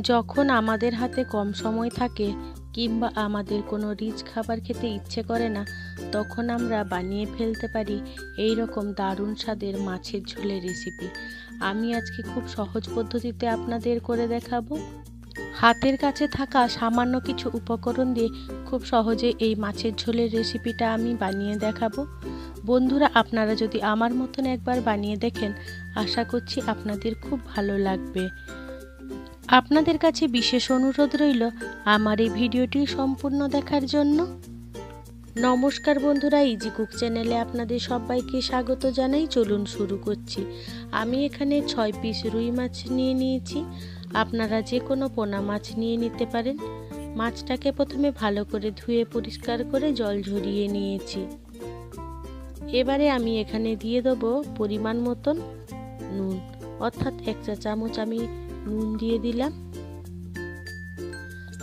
যখন আমাদের হাতে কম সময় থাকে কিংবা আমাদের কোনো রিচ খাবার খেতে ইচ্ছে করে না, তখন আমরা বানিয়ে ফেলতে পারি এই রকম দারুণ স্বাদের মাছের ঝোলের রেসিপি। আমি আজকে খুব সহজ পদ্ধতিতে আপনাদের করে দেখাবো। হাতের কাছে থাকা সামান্য কিছু উপকরণ দিয়ে খুব সহজে এই মাছের ঝোলের রেসিপিটা আমি বানিয়ে দেখাবো। বন্ধুরা, আপনারা যদি আমার মতন একবার বানিয়ে দেখেন, আশা করছি আপনাদের খুব ভালো লাগবে। আপনাদের কাছে বিশেষ অনুরোধ রইল আমার এই ভিডিওটি সম্পূর্ণ দেখার জন্য। নমস্কার বন্ধুরা, ইজি কুক চ্যানেলে আপনাদের সবাইকে স্বাগত জানাই। চলুন শুরু করছি। আমি এখানে 6 পিস রুই মাছ নিয়ে নিয়েছি। আপনারা যে কোনো পোনা মাছ নিয়ে নিতে পারেন। মাছটাকে প্রথমে ভালো করে ধুয়ে পরিষ্কার করে জল ঝরিয়ে নিয়েছি। এবারে আমি এখানে দিয়ে দেবো পরিমাণ মতন নুন, অর্থাৎ 1 চা চামচ আমি নুন দিয়ে দিলাম।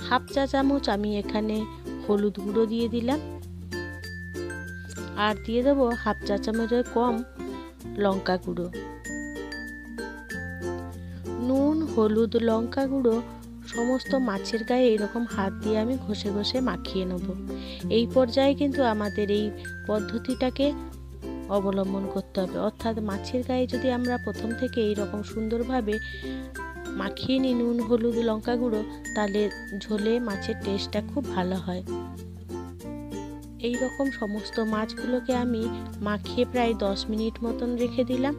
হাফ চা চামচ আমি এখানে হলুদ গুঁড়ো দিয়ে দিলাম, আর দিয়ে দেবো হাফ চা চামচের কম লঙ্কা গুঁড়ো। নুন, হলুদ, লঙ্কা গুঁড়ো সমস্ত মাছের গায়ে এরকম হাত দিয়ে আমি ঘষে ঘষে মাখিয়ে নেব। এই পর্যায়ে কিন্তু আমাদের এই পদ্ধতিটাকে অবলম্বন করতে হবে, অর্থাৎ মাছের গায়ে যদি আমরা প্রথম থেকে এইরকম সুন্দরভাবে মাখিয়ে নিই নুন, হলুদ, লঙ্কা গুঁড়ো, তাহলে ঝোলে মাছের টেস্টটা খুব ভালো হয়। এই রকম সমস্ত মাছগুলোকে আমি মাখিয়ে প্রায় 10 মিনিট মতন রেখে দিলাম।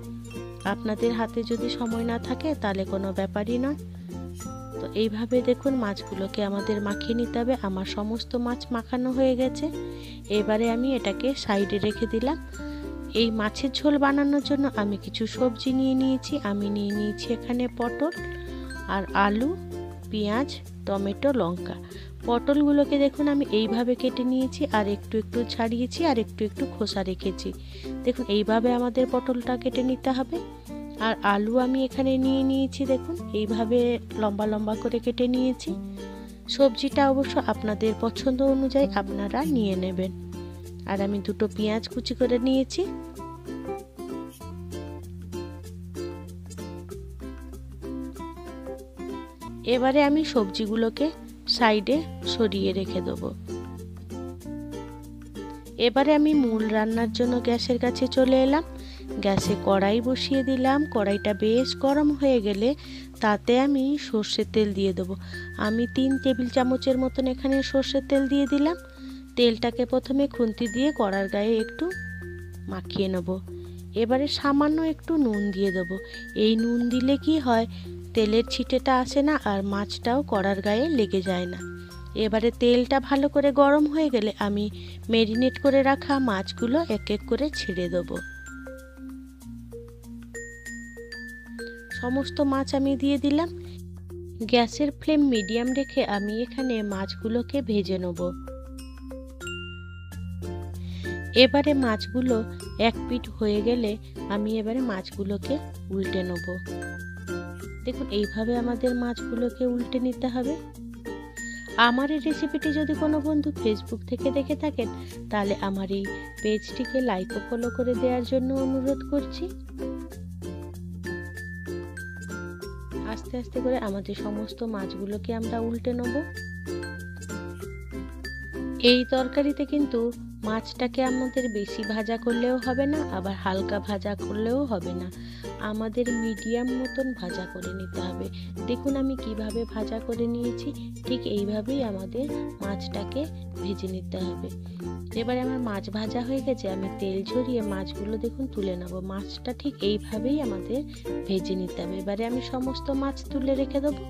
আপনাদের হাতে যদি সময় না থাকে তাহলে কোনো ব্যাপারই নয়। তো এইভাবে দেখুন মাছগুলোকে আমাদের মাখিয়ে নিতে হবে। আমার সমস্ত মাছ মাখানো হয়ে গেছে। এবারে আমি এটাকে সাইডে রেখে দিলাম। এই মাছের ঝোল বানানোর জন্য আমি কিছু সবজি নিয়ে নিয়েছি। আমি নিয়ে নিয়েছি এখানে পটল আর আলু, পেঁয়াজ, টমেটো, লঙ্কা। পটলগুলোকে দেখুন আমি এইভাবে কেটে নিয়েছি, আর একটু একটু ছাড়িয়েছি, আর একটু একটু খোসা রেখেছি। দেখুন এইভাবে আমাদের পটলটা কেটে নিতে হবে। আর আলু আমি এখানে নিয়ে নিয়েছি, দেখুন এইভাবে লম্বা লম্বা করে কেটে নিয়েছি। সবজিটা অবশ্য আপনাদের পছন্দ অনুযায়ী আপনারা নিয়ে নেবেন। আর আমি দুটো পেঁয়াজ কুচি করে নিয়েছি। এবারে আমি সবজিগুলোকে সাইডে সরিয়ে রেখে দেবো। এবারে আমি মূল রান্নার জন্য গ্যাসের কাছে চলে এলাম। গ্যাসে কড়াই বসিয়ে দিলাম। কড়াইটা বেশ গরম হয়ে গেলে তাতে আমি সর্ষের তেল দিয়ে দেবো। আমি 3 টেবিল চামচের মতন এখানে সর্ষের তেল দিয়ে দিলাম। তেলটাকে প্রথমে খুন্তি দিয়ে কড়ার গায়ে একটু মাখিয়ে নেব। এবারে সামান্য একটু নুন দিয়ে দেবো। এই নুন দিলে কি হয়, তেলের ছিটেটা আসে না, আর মাছটাও কড়ার গায়ে লেগে যায় না। এবারে তেলটা ভালো করে গরম হয়ে গেলে আমি ম্যারিনেট করে রাখা মাছগুলো এক এক করে ছেড়ে দেবো। সমস্ত মাছ আমি দিয়ে দিলাম। গ্যাসের ফ্লেম মিডিয়াম রেখে আমি এখানে মাছগুলোকে ভেজে নেব। এবারে মাছগুলো এক পিঠ হয়ে গেলে আমি এবারে মাছগুলোকে উল্টে নেব। দেখুন এইভাবে আমাদের মাছগুলোকে উল্টে নিতে হবে। আমার এই রেসিপিটি যদি কোনো বন্ধু ফেসবুক থেকে দেখে থাকেন, তাহলে আমার এই পেজটিকে লাইক ও ফলো করে দেওয়ার জন্য অনুরোধ করছি। আস্তে আস্তে করে আমাদের সমস্ত মাছগুলোকে আমরা উল্টে নেব। এই তরকারিতে কিন্তু মাছটাকে আমাদের বেশি ভাজা করলেও হবে না, আবার হালকা ভাজা করলেও হবে না। আমাদের মিডিয়াম মতন ভাজা করে নিতে হবে। দেখুন আমি কিভাবে ভাজা করে নিয়েছি, ঠিক এইভাবেই আমাদের মাছটাকে ভেজে নিতে হবে। এবারে আমার মাছ ভাজা হয়ে গেছে, আমি তেল ঝরিয়ে মাছগুলো দেখুন তুলে নেব। মাছটা ঠিক এইভাবেই আমাদের ভেজে নিতে হবে। এবারে আমি সমস্ত মাছ তুলে রেখে দেবো।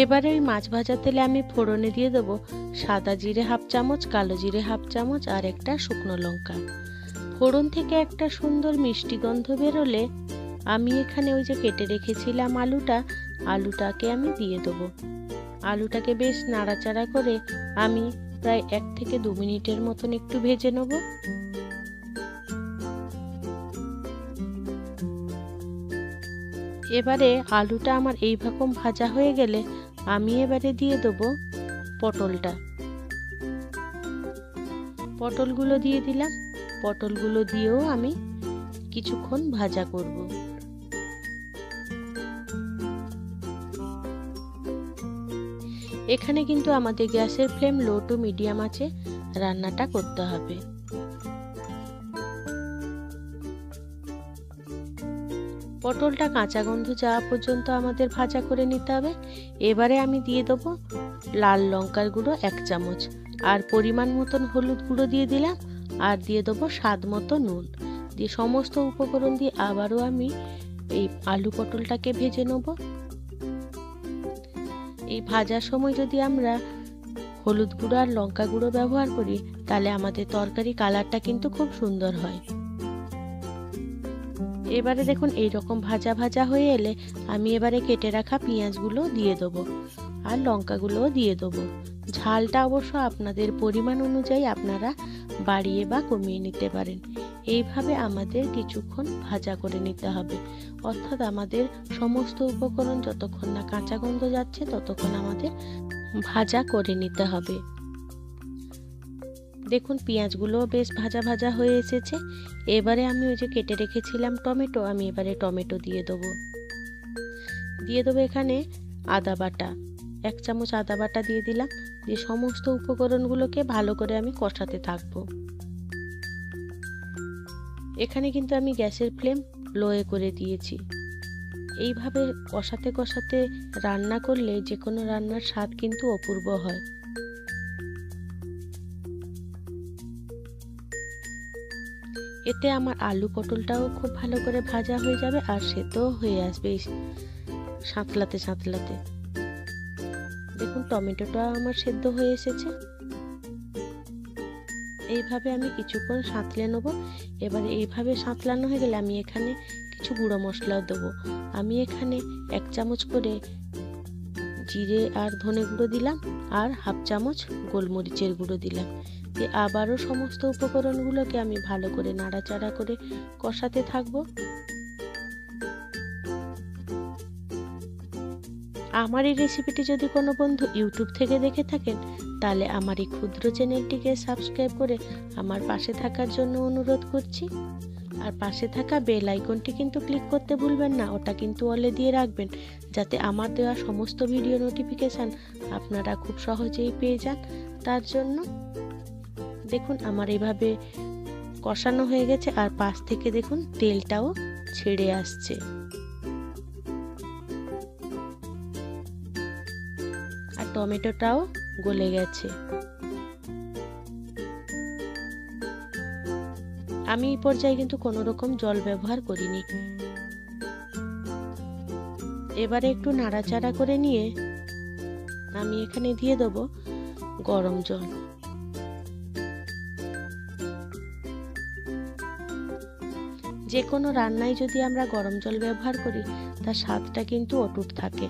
এবারে ওই মাছ ভাজা তেলে আমি ফোড়নে দিয়ে দেবো সাদা জিরে হাফ চামচ, কালো জিরে হাফ চামচ, আর একটা শুকনো লঙ্কা। ফোড়ন থেকে একটা সুন্দর মিষ্টি গন্ধ বেরোলে আমি এখানে ওই যে কেটে রেখেছিলাম আলুটাকে আমি দিয়ে দেবো। আলুটাকে বেশ নাড়াচাড়া করে আমি প্রায় 1 থেকে 2 মিনিটের মতন একটু ভেজে নেব। এবারে আলুটা আমার এইরকম ভাজা হয়ে গেলে আমি এবারে দিয়ে দেবো পটলগুলো দিয়ে দিলাম। পটলগুলো দিয়েও আমি কিছুক্ষণ ভাজা করব। এখানে কিন্তু আমাদের গ্যাসের ফ্লেম লো টু মিডিয়াম আছে রান্নাটা করতে হবে। পটলটা কাঁচা গন্ধ যাওয়া পর্যন্ত আমাদের ভাজা করে নিতে হবে। এবারে আমি দিয়ে দেবো লাল লঙ্কার গুঁড়ো 1 চামচ, আর পরিমাণ মতন হলুদ গুঁড়ো দিয়ে দিলাম, আর দিয়ে দেবো স্বাদ মতো নুন দিয়ে সমস্ত উপকরণ দিয়ে আবারও আমি এই আলু পটলটাকে ভেজে নেব। এই ভাজার সময় যদি আমরা হলুদ গুঁড়ো আর লঙ্কা গুঁড়ো ব্যবহার করি তাহলে আমাদের তরকারি কালারটা কিন্তু খুব সুন্দর হয়। এবারে দেখুন এইরকম ভাজা ভাজা হয়ে এলে আমি এবারে কেটে রাখা পেঁয়াজগুলো দিয়ে দেবো আর লঙ্কাগুলোও দিয়ে দেবো। ঝালটা অবশ্য আপনাদের পরিমাণ অনুযায়ী আপনারা বাড়িয়ে বা কমিয়ে নিতে পারেন। এইভাবে আমাদের কিছুক্ষণ ভাজা করে নিতে হবে, অর্থাৎ আমাদের সমস্ত উপকরণ যতক্ষণ না কাঁচা গন্ধ যাচ্ছে ততক্ষণ আমাদের ভাজা করে নিতে হবে। দেখুন পেঁয়াজগুলো বেশ ভাজা ভাজা হয়ে এসেছে। এবারে আমি ওই যে কেটে রেখেছিলাম টমেটো, আমি এবারে টমেটো দিয়ে দেবো। এখানে আদা বাটা 1 চামচ আদা বাটা দিয়ে দিলাম, দিয়ে সমস্ত উপকরণগুলোকে ভালো করে আমি কষাতে থাকবো। এখানে কিন্তু আমি গ্যাসের ফ্লেম লোয়ে করে দিয়েছি। এইভাবে কষাতে কষাতে রান্না করলে যে কোনো রান্নার স্বাদ কিন্তু অপূর্ব হয়। এতে আমার আলু পটলটাও খুব ভালো করে ভাজা হয়ে যাবে আর সেদ্ধও হয়ে আসবে সাঁতলাতে সাঁতলাতে। দেখুন টমেটোটা আমার সেদ্ধ হয়ে এসেছে। এইভাবে আমি কিছুক্ষণ সাঁতলে নেব। এবারে এইভাবে সাঁতলানো হয়ে গেলে আমি এখানে কিছু গুঁড়ো মশলাও দেবো। আমি এখানে 1 চামচ করে জিরে আর ধনে গুঁড়ো দিলাম, আর 1/2 চামচ গোলমরিচের গুঁড়ো দিলাম। দিয়ে আবারও সমস্ত উপকরণগুলোকে আমি ভালো করে নাড়াচাড়া করে কষাতে থাকবো। আমার এই রেসিপিটি যদি কোনো বন্ধু ইউটিউব থেকে দেখে থাকেন তাহলে আমার এই ক্ষুদ্র চ্যানেলটিকে সাবস্ক্রাইব করে আমার পাশে থাকার জন্য অনুরোধ করছি। আর পাশে থাকা বেল আইকনটি কিন্তু ক্লিক করতে ভুলবেন না, ওটা কিন্তু অলে দিয়ে রাখবেন যাতে আমার দেওয়া সমস্ত ভিডিও নোটিফিকেশান আপনারা খুব সহজেই পেয়ে যান। তার জন্য দেখুন আমার এইভাবে কষানো হয়ে গেছে আর পাশ থেকে দেখুন তেলটাও ছেড়ে আসছে। আর টমেটোটাও গলে গেছে। আমি এই পর্যায়ে কিন্তু কোনো রকম জল ব্যবহার করিনি। এবারে একটু নাড়াচাড়া করে নিয়ে আমি এখানে দিয়ে দেবো গরম জল। যে কোনো রান্নায় যদি আমরা গরম জল ব্যবহার করি তার স্বাদটা কিন্তু অটুট থাকে।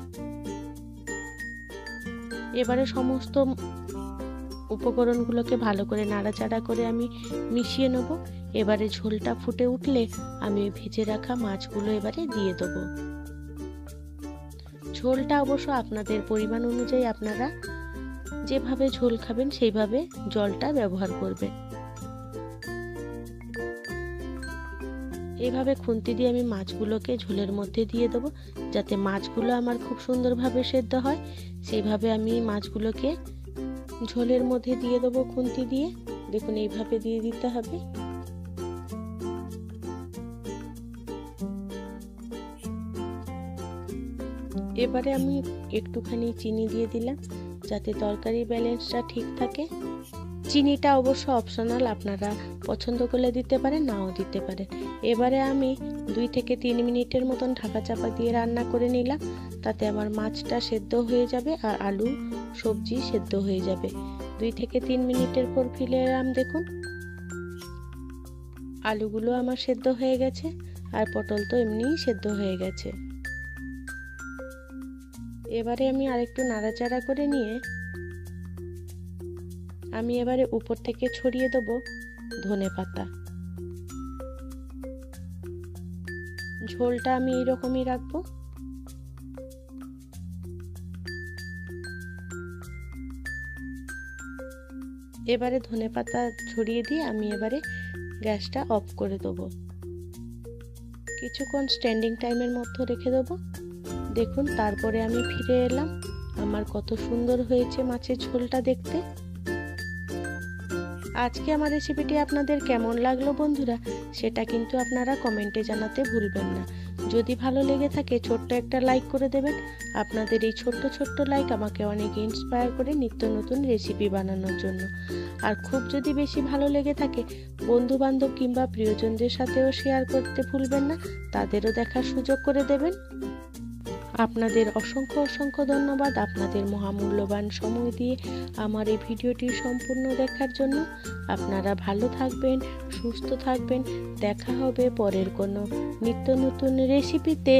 এবারে সমস্ত উপকরণগুলোকে ভালো করে নাড়াচাড়া করে আমি মিশিয়ে নেব। এবারে ঝোলটা ফুটে উঠলে আমি ভেজে রাখা মাছগুলো এবারে দিয়ে দেবো। ঝোলটা অবশ্য আপনাদের পরিমাণ অনুযায়ী আপনারা যেভাবে ঝোল খাবেন সেইভাবে জলটা ব্যবহার করবেন। এইভাবে খুন্তি দিয়ে আমি মাছগুলোকে ঝোলের মধ্যে দিয়ে দেবো যাতে মাছগুলো আমার খুব সুন্দরভাবে সেদ্ধ হয়। সেইভাবে আমি মাছগুলোকে ঝোলের মধ্যে দিয়ে দেবো খুন্তি দিয়ে। দেখুন এইভাবে দিয়ে দিতে হবে। এবারে আমি একটুখানি চিনি দিয়ে দিলাম যাতে তরকারির ব্যালেন্সটা ঠিক থাকে। চিনিটা অবশ্য অপশনাল, আপনারা পছন্দ করলে দিতে পারেন, নাও দিতে পারেন। এবারে আমি 2 থেকে 3 মিনিটের মতন ঢাকা চাপা দিয়ে রান্না করে নিলাম, তাতে আমার মাছটা সেদ্ধ হয়ে যাবে আর আলু সবজি সেদ্ধ হয়ে যাবে। 2 থেকে 3 মিনিটের পর ফিরে এলাম। দেখুন আলুগুলো আমার সেদ্ধ হয়ে গেছে আর পটল তো এমনিই সেদ্ধ হয়ে গেছে। এবারে আমি আরেকটু নাড়াচাড়া করে নিয়ে আমি এবারে উপর থেকে ছড়িয়ে দেবো ধনেপাতা। ঝোলটা আমি এইরকমই রাখবো। এবারে ধনেপাতা ছড়িয়ে দিয়ে আমি এবারে গ্যাসটা অফ করে দেবো। কিছুক্ষণ স্ট্যান্ডিং টাইমের মধ্যে রেখে দেবো। দেখুন তারপরে আমি ফিরে এলাম আমার কত সুন্দর হয়েছে মাছের ঝোলটা দেখতে। আজকে আমার রেসিপিটি আপনাদের কেমন লাগলো বন্ধুরা, সেটা কিন্তু আপনারা কমেন্টে জানাতে ভুলবেন না। যদি ভালো লেগে থাকে ছোট্ট একটা লাইক করে দেবেন। আপনাদের এই ছোট্ট ছোট্ট লাইক আমাকে অনেক ইন্সপায়ার করে নিত্য নতুন রেসিপি বানানোর জন্য। আর খুব যদি বেশি ভালো লেগে থাকে বন্ধু বান্ধব কিংবা প্রিয়জনদের সাথেও শেয়ার করতে ভুলবেন না, তাদেরও দেখার সুযোগ করে দেবেন। আপনাদের অসংখ্য অসংখ্য ধন্যবাদ আপনাদের মহামূল্যবান সময় দিয়ে আমার এই ভিডিওটি সম্পূর্ণ দেখার জন্য। আপনারা ভালো থাকবেন, সুস্থ থাকবেন। দেখা হবে পরের কোনো নিত্য নতুন রেসিপিতে।